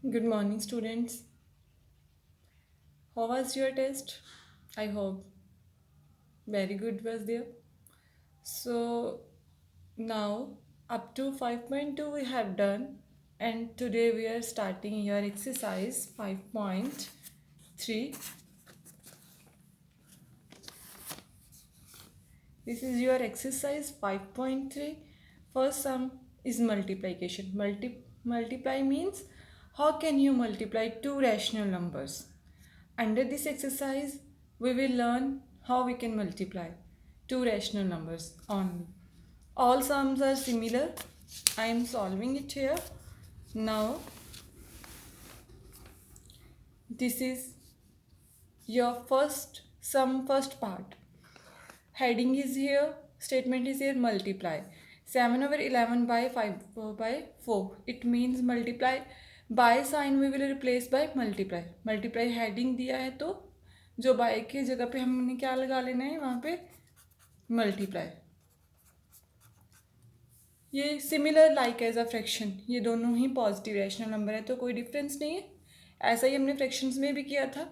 Good morning, students. How was your test? I hope very good was there. So now up to 5.2 we have done, and today we are starting your exercise 5.3. This is your exercise 5.3. First sum is multiplication. Multiply means how can you multiply two rational numbers. Under this exercise, we will learn how we can multiply two rational numbers only. All sums are similar. I am solving it here. Now, this is your first part. Heading is here, statement is here, multiply. 7 over 11 by 5 by 4. It means multiply. By sign we will replace by multiply. Multiply heading दिया है तो जो bye की जगह पे हमने क्या लगा लेना है वहाँ पे मल्टीप्लाई. ये similar like as a fraction, ये दोनों ही पॉजिटिव रैशनल नंबर है तो कोई डिफरेंस नहीं है. ऐसा ही हमने फ्रैक्शंस में भी किया था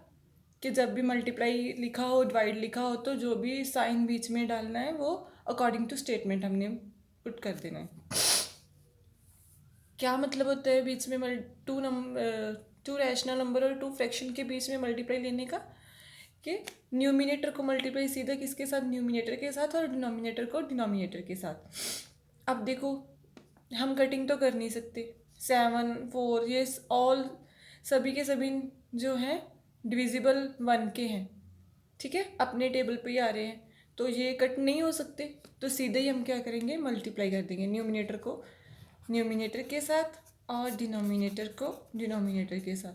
कि जब भी मल्टीप्लाई लिखा हो, डिवाइड लिखा हो, तो जो भी साइन बीच में डालना है वो अकॉर्डिंग टू स्टेटमेंट हमने पुट कर देना है. क्या मतलब होता है बीच में टू रैशनल नंबर और टू फ्रैक्शन के बीच में मल्टीप्लाई लेने का, कि न्यूमिनेटर को मल्टीप्लाई सीधा किसके साथ, न्यूमिनेटर के साथ, और डिनोमिनेटर को डिनोमिनेटर के साथ. अब देखो हम कटिंग तो कर नहीं सकते. 7 4 ये ऑल सभी के सभी जो हैं डिविजिबल 1 के हैं. ठीक है, अपने टेबल पे ही आ रहे हैं तो ये कट नहीं हो सकते. तो सीधे ही हम क्या करेंगे, मल्टीप्लाई कर देंगे न्यूमिनेटर को न्यूमिनेटर के साथ और डिनोमिनेटर को डिनोमिनेटर के साथ.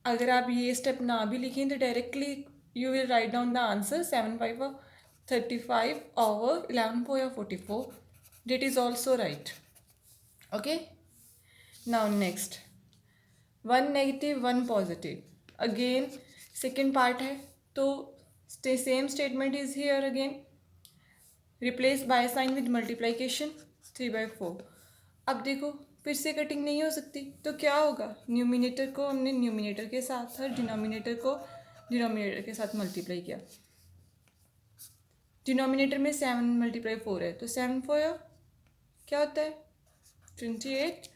अगर आप ये स्टेप ना भी लिखें तो directly you will write down the answer 7 5 35 over 11 4 44. That is also right. Okay. Now next, one negative one positive. Again second part है तो same statement is here again. Replace by sign with multiplication 3/4. अब देखो फिर से cutting नहीं हो सकती तो क्या होगा, न्यूमिनेटर को हमने न्यूमिनेटर के साथ और डिनोमिनेटर को डिनोमिनेटर के साथ मल्टीप्लाई किया. डिनोमिनेटर में 7 × 4 है तो 7 4 क्या होता है 28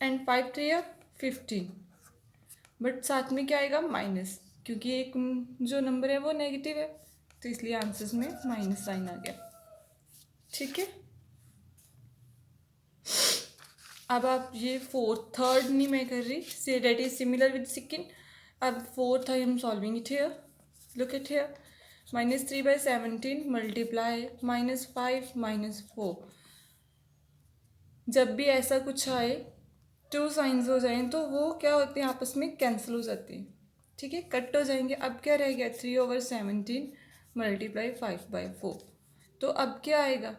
एंड 5 3 15. बट साथ में क्या आएगा माइनस, क्योंकि एक जो नंबर है वो नेगेटिव है तो इसलिए आंसर्स में माइनस साइन आ गया. ठीक है. अब आप ये थर्ड नहीं मैं कर रही, से डेट इज सिमिलर विद सेकेंड. अब fourth I am solving it here. Look it here. -3/17 multiply -5 -4. जब भी ऐसा कुछ आए टू साइंस हो जाएं तो वो क्या होते हैं, आपस में कैंसिल हो जाते हैं. ठीक है, कट हो जाएंगे. अब क्या रह गया 3/17 मल्टीप्लाई 5/4. तो अब क्या आएगा,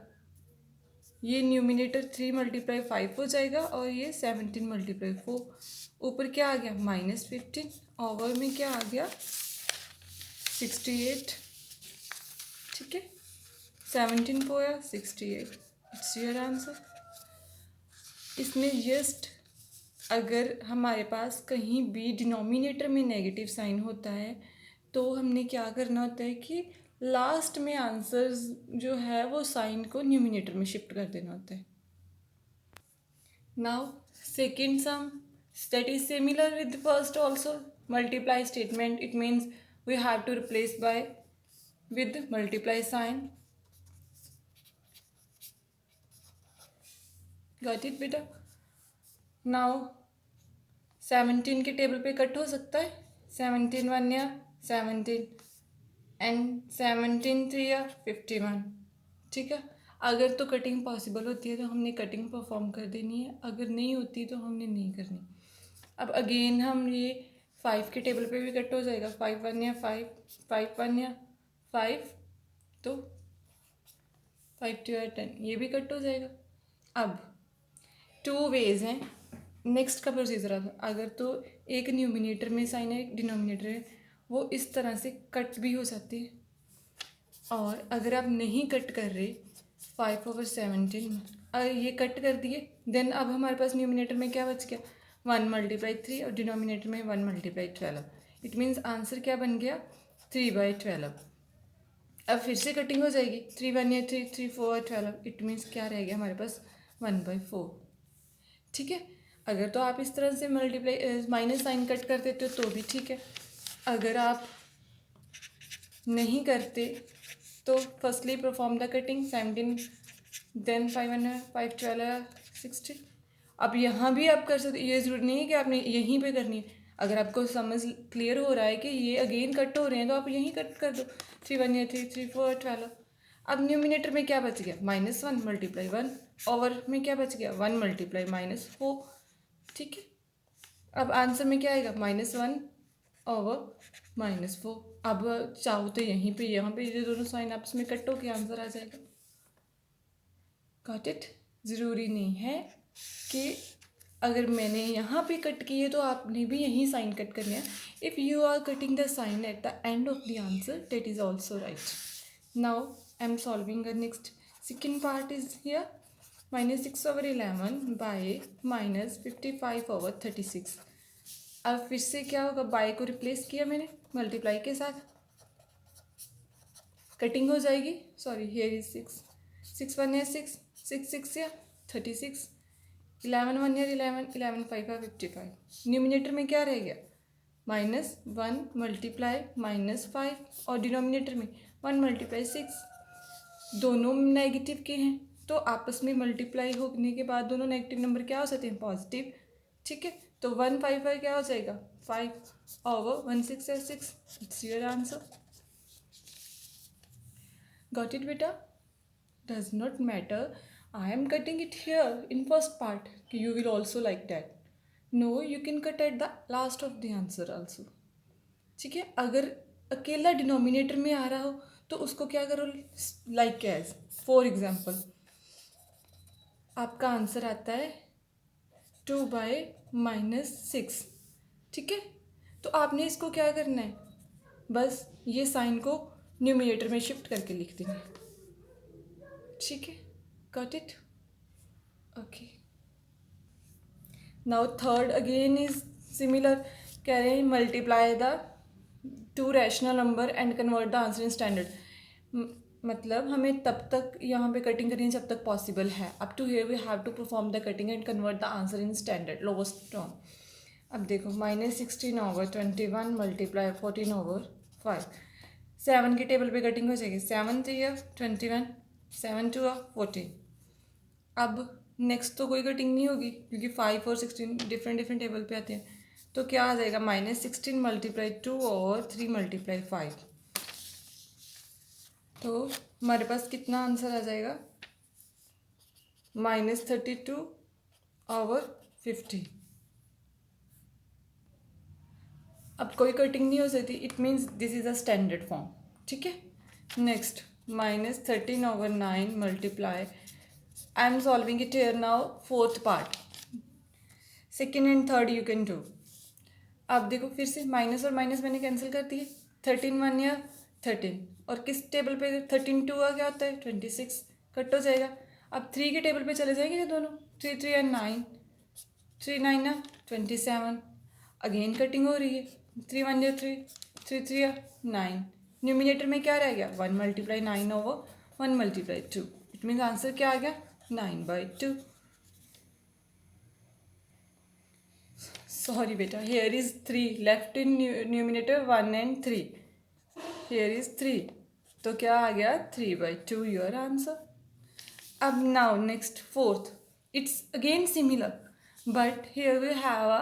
ये न्यूमिनेटर 3 × 5 हो जाएगा और ये 17 × 4. ऊपर क्या आ गया -15. ओवर में क्या आ गया 68. ठीक है, 17 4 68. It's your answer. इसमें जस्ट अगर हमारे पास कहीं भी डिनोमिनेटर में नेगेटिव साइन होता है तो हमने क्या करना होता है कि लास्ट में आंसर्स जो है वो साइन को न्यूमिनेटर में शिफ्ट कर देना होता है. Now second sum that is similar with the first also, multiply statement. It means we have to replace by with multiply sign. Got it बेटा. Now 17 के टेबल पे कट हो सकता है. 17 1 या 17 एंड 17 3 या 51. ठीक है, अगर तो कटिंग पॉसिबल होती है तो हमने कटिंग परफॉर्म कर देनी है, अगर नहीं होती तो हमने नहीं करनी. अब अगेन हम ये 5 के टेबल पे भी कट हो जाएगा. 5 1 या 5 5 1 या 5 तो 5 2 या 10 ये भी कट हो जाएगा. अब 2 वेज हैं. नेक्स्ट का प्रोसीजर अगर तो एक न्यूमिनेटर में साइन है एक डिनोमिनेटर है, वो इस तरह से कट भी हो जाती है. और अगर आप नहीं कट कर रहे 5/17 ये कट कर दिए, देन अब हमारे पास न्यूमिनेटर में क्या बच गया 1 मल्टीप्लाई 3 और डिनोमिनेटर में 1 मल्टीप्लाई 12। इट मीन्स आंसर क्या बन गया 3/12। अब फिर से कटिंग हो जाएगी, 3 1 3 3 4 12। इट मीन्स क्या रह गया हमारे पास 1/4। ठीक है, अगर तो आप इस तरह से मल्टीप्लाई माइनस साइन कट कर देते हो तो भी ठीक है। अगर आप नहीं करते तो firstly perform the cutting 17 then 5 5 12 60। अब यहाँ भी आप कर सकते, ये ज़रूरी नहीं है कि आपने यहीं पे करनी है। अगर आपको समझ क्लियर हो रहा है कि ये अगेन कट हो रहे हैं तो आप यहीं कट कर दो, 3 1 3 3 4 12। अब न्यूमिनेटर में क्या बच गया -1 मल्टीप्लाई 1, ओवर में क्या बच गया 1 मल्टीप्लाई -4। ठीक है, अब आंसर में क्या आएगा -1 ओवर -4। अब चाहो तो यहीं पे यहाँ पे ये दोनों साइन आपस में कट होके आंसर आ जाएगा। Got it. ज़रूरी नहीं है कि अगर मैंने यहाँ पे कट किए तो आपने भी यहीं साइन कट करना है। If you are cutting the sign at the end of the answer that is also right. Now I am solving the next second part is here -6/11 by -55/36। अब फिर से क्या होगा, बाय को रिप्लेस किया मैंने मल्टीप्लाई के साथ, कटिंग हो जाएगी। सॉरी, हियर इज 6 6 1 या 6 6 6 या 36, 11 1 या 11 11 5 या 55। न्यूमिनेटर में क्या रह गया -1 मल्टीप्लाई -5 और डिनोमिनेटर में 1 मल्टीप्लाई 6। दोनों नेगेटिव के हैं तो आपस में मल्टीप्लाई होने के बाद दोनों नेगेटिव नंबर क्या हो सकते हैं पॉजिटिव। ठीक है, तो 1 5 5 क्या हो जाएगा 5 ओवर 1 6 या 6। It's your answer. Got it बेटा? Does not matter. I am cutting it here in first part. You will also like that. No, you can cut at the last of the answer also. ठीक है, अगर अकेला denominator में आ रहा हो तो उसको क्या करो, लाइक एज फॉर एग्जाम्पल आपका आंसर आता है 2/-6। ठीक है, तो आपने इसको क्या करना है, बस ये साइन को न्यूमिनेटर में शिफ्ट करके लिख देंगे। ठीक है, got it? Okay, now third again is similar. कह रहे हैं multiply the 2 rational number and convert the answer in standard. मतलब हमें तब तक यहाँ पे कटिंग करनी है जब तक पॉसिबल है। Up to here we have to perform the cutting and convert the answer in standard lowest term. अब देखो -16/21 मल्टीप्लाई 14/5। 7 के टेबल पे कटिंग हो जाएगी, 7 3 या 21, 7 2 या 14। अब नेक्स्ट तो कोई कटिंग नहीं होगी क्योंकि 5 और 16 डिफरेंट टेबल पे आते हैं। तो क्या आ जाएगा -16 मल्टीप्लाई 2 और 3 मल्टीप्लाई 5। तो हमारे पास कितना आंसर आ जाएगा -32/50। अब कोई कटिंग नहीं हो सकती, it means this is a standard form. ठीक है, next -13/9 multiply, I am solving it here now fourth part, second and third you can do. अब देखो फिर से माइनस और माइनस मैंने कैंसिल कर दिए, 13 1 या 13, और किस टेबल पे 13 2 क्या होता है 26, कट हो जाएगा। अब 3 के टेबल पे चले जाएंगे ये दोनों, 3 3 या 9, 3 9 या 27। अगेन कटिंग हो रही है, 3 1 या 3 3 3 या 9। न्यूमिनेटर में क्या रह गया 1 multiply 9 over 1 multiply 2। It means answer क्या आ गया 9/2। Sorry beta, here is 3 left in numerator, 1 and 3, here is 3, तो क्या आ गया 3/2 your answer। अब now next fourth, it's again similar but here we have a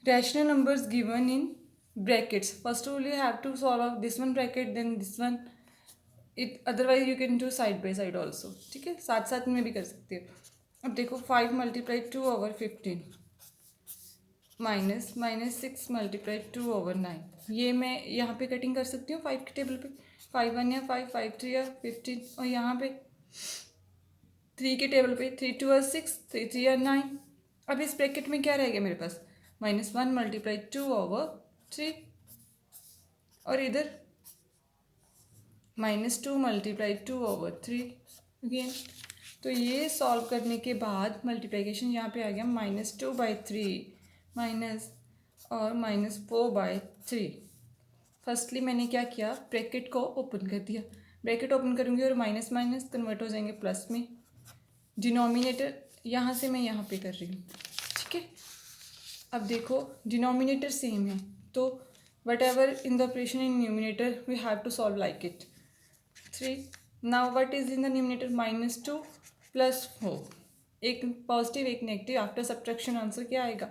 rational numbers given in brackets। First of all you have to solve this one bracket then this one, it otherwise you can do side by side also। ठीक है, साथ साथ में भी कर सकते हो। अब देखो 5 मल्टीप्लाई 2/15 -6 मल्टीप्लाई 2/9। ये मैं यहाँ पे कटिंग कर सकती हूँ 5 के टेबल पे, 5 1 या 5 5 3 या 15, और यहाँ पे 3 के टेबल पे 3 2 या 6, 3 3 या 9। अब इस ब्रैकेट में क्या रह गया मेरे पास -1 मल्टीप्लाई 2/3, और इधर -2 मल्टीप्लाई 2/3 अगेन। तो तो ये सॉल्व करने के बाद मल्टीप्लिकेशन यहाँ पे आ गया -2/3 माइनस और -4/3। फर्स्टली मैंने क्या किया, ब्रैकेट को ओपन कर दिया, ब्रैकेट ओपन करूँगी और माइनस माइनस कन्वर्ट हो जाएंगे प्लस में, डिनोमिनेटर यहाँ से मैं यहाँ पे कर रही हूँ, ठीक है। अब देखो डिनोमिनेटर सेम है, तो whatever in the operation in numerator we have to solve like it. 3 now what is in the numerator, -2 + 4, एक पॉजिटिव एक नेगेटिव, आफ्टर सब्ट्रैक्शन आंसर क्या आएगा,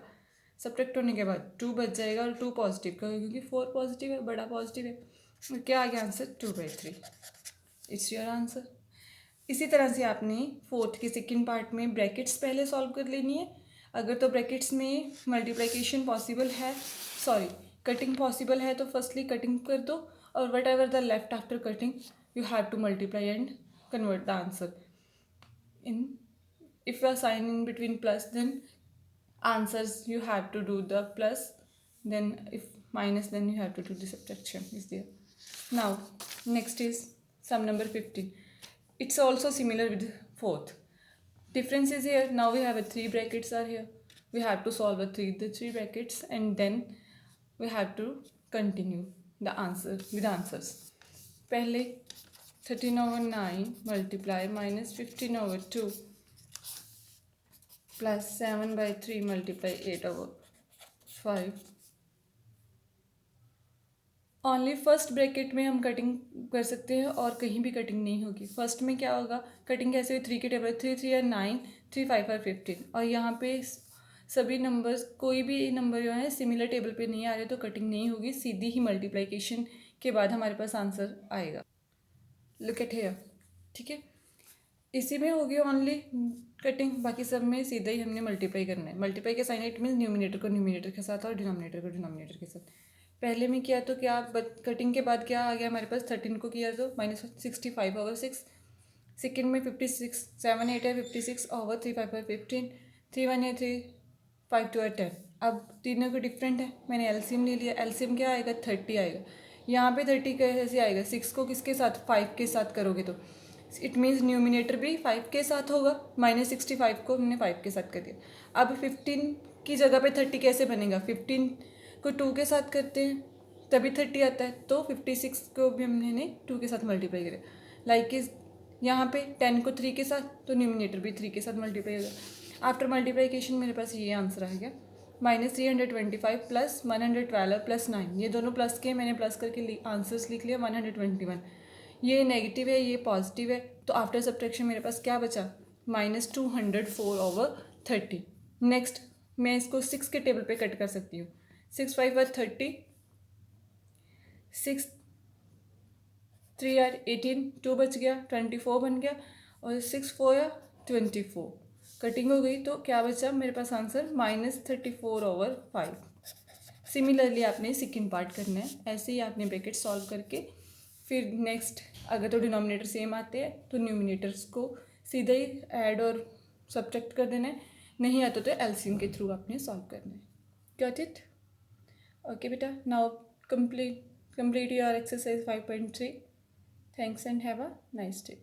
सब्ट्रैक्ट होने के बाद 2 बच जाएगा और 2 पॉजिटिव का, क्योंकि 4 पॉजिटिव है, बड़ा पॉजिटिव है, तो क्या आ गया आंसर 2/3। It's your answer. इसी तरह से आपने फोर्थ के सेकंड पार्ट में ब्रैकेट्स पहले सॉल्व कर लेनी है। अगर तो ब्रैकेट्स में मल्टीप्लिकेशन पॉसिबल है, सॉरी कटिंग पॉसिबल है, तो फर्स्टली कटिंग कर दो, और whatever the left after cutting you have to multiply and convert the answer in, if you are sign in between plus then answers you have to do the plus, then if minus then you have to do the subtraction is there. Now next is sum number 15. It's also similar with fourth. Difference is here, now we have a 3 brackets are here, we have to solve the three brackets, and then we have to continue the answer with answers. पहले 13/9 multiply -15/2 plus 7/3 multiply 8/5। Only first bracket में हम cutting कर सकते हैं और कहीं भी cutting नहीं होगी। फर्स्ट में क्या होगा, कटिंग कैसे हुई, 3 के टेबल 3 3 9 3 5 5 15, और यहाँ पे सभी नंबर्स, कोई भी नंबर जो है सिमिलर टेबल पे नहीं आ रहे, तो कटिंग नहीं होगी, सीधी ही मल्टीप्लिकेशन के बाद हमारे पास आंसर आएगा। लुक एट हियर, ठीक है। इसी में होगी ओनली कटिंग, बाकी सब में सीधा ही हमने मल्टीप्लाई करना है। मल्टीप्लाई के साइन इट मीन्स न्यूमिनेटर को न्यूमिनेटर के साथ और डिनोमिनेटर को डिनोमिनेटर के साथ। पहले में किया तो क्या, कटिंग के बाद क्या आ गया हमारे पास, 13 को किया तो -65/6, सेकेंड में 56, 7 8 है 56/3 5 5 15, 3 1 है 3 5 2 है 10। अब तीनों को डिफरेंट है, मैंने एलसीएम ले लिया, एलसीएम क्या आएगा 30 आएगा। यहाँ पे 30 कैसे आएगा, 6 को किसके साथ 5 के साथ करोगे तो इट मीन्स न्यूमिनेटर भी 5 के साथ होगा, -65 को हमने 5 के साथ कर दिया। अब 15 की जगह पे 30 कैसे बनेगा, 15 को 2 के साथ करते हैं तभी 30 आता है, तो 56 को भी हमने 2 के साथ मल्टीप्लाई करें। लाइक इज यहाँ पे 10 को 3 के साथ, तो न्यूमिनेटर भी 3 के साथ मल्टीप्लाई होगा। आफ्टर मल्टीप्लिकेशन मेरे पास ये आंसर आ गया, -325 + 112 + 9, ये दोनों प्लस के, मैंने प्लस करके आंसर्स लिख लिया 121। ये नेगेटिव है, ये पॉजिटिव है, तो आफ्टर सब्ट्रैक्शन मेरे पास क्या बचा, -204/30। नेक्स्ट मैं इसको 6 के टेबल पे कट कर सकती हूँ, 6 5 30, 6 3 18, 2 बच गया, 24 बन गया, और 6 4 24, कटिंग हो गई, तो क्या बचा मेरे पास आंसर -34/5। सिमिलरली आपने सेकंड पार्ट करना है, ऐसे ही आपने ब्रैकेट सॉल्व करके फिर नेक्स्ट, अगर तो डिनोमिनेटर सेम आते हैं तो न्यूमिनेटर्स को सीधा ही ऐड और सब्ट्रैक्ट कर देना है, नहीं आता तो एलसीएम के थ्रू आपने सॉल्व करना है। Got it? ओके बेटा, now complete your exercise 5.3. Thanks and have a nice day.